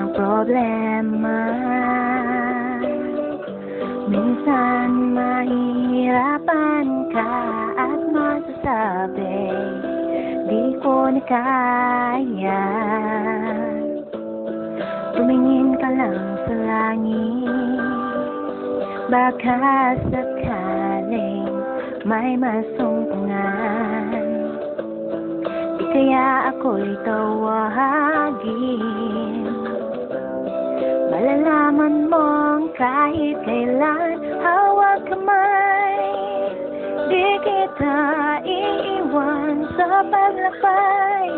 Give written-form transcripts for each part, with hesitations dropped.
ng problema. Minsan mahihirapan ka at masasabi, di ko na kaya. Tumingin ka lang sa langit, baka sakaling may masumpungan. Di kaya ako'y tawagin, malalaman mong kahit kailan hawak kamay. Di kita iiwan sa paglakbay.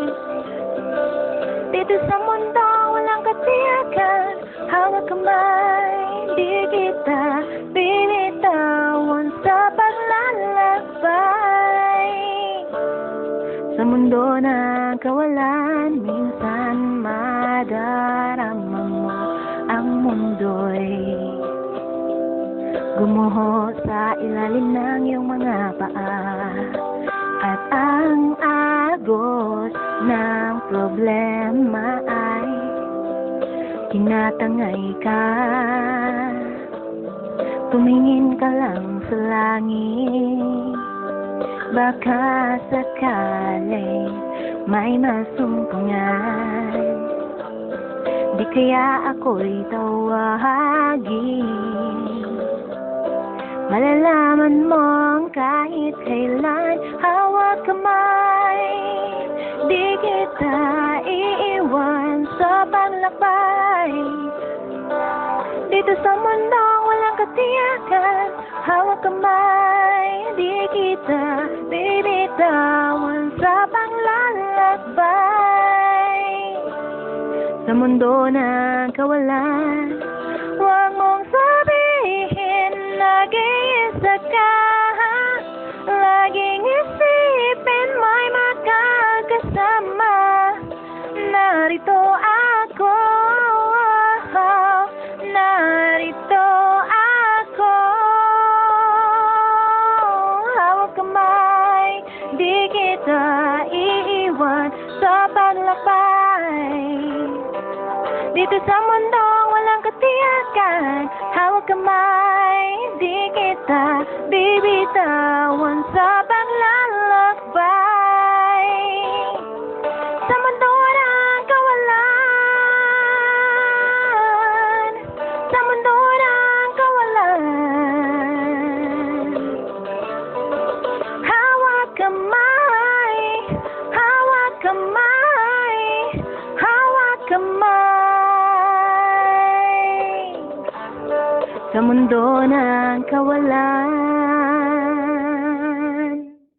Dito sa mundo walang katiyakan, hawak kamay. Di kita binitawan sa paglalakbay. Sa mundo ng kawalan, minsan madarama mo ang mundo'y gumuho sa ilalim ng iyong mga paa. At ang agos ng problema ay tinatangay ka. Tumingin ka lang sa langit, baka sakaling may masumpungan. Di kaya ako'y tawagin, malalaman mong kahit kailan hawak kamay. Di kita iiwan sa paglakbay. Dito sa mundo walang katiyakan, hawak kamay. Di kita bibitawan sa paglalakbay. Sa mundo ng kawalan, huwag mong sabihin nag-iisa ka. Laging isipin may makakasama. Narito ako, narito ako. Hawak kamay, di kita iiwan sa paglakbay. Dito sa mundo walang katiyakan, hawak kamay. Di kita bibitawan sa paglalakbay. Sa mundo ng kawalan, sa mundo ng kawalan, hawak kamay, hawak kamay, hawak kamay. Sa mundo ng kawalan.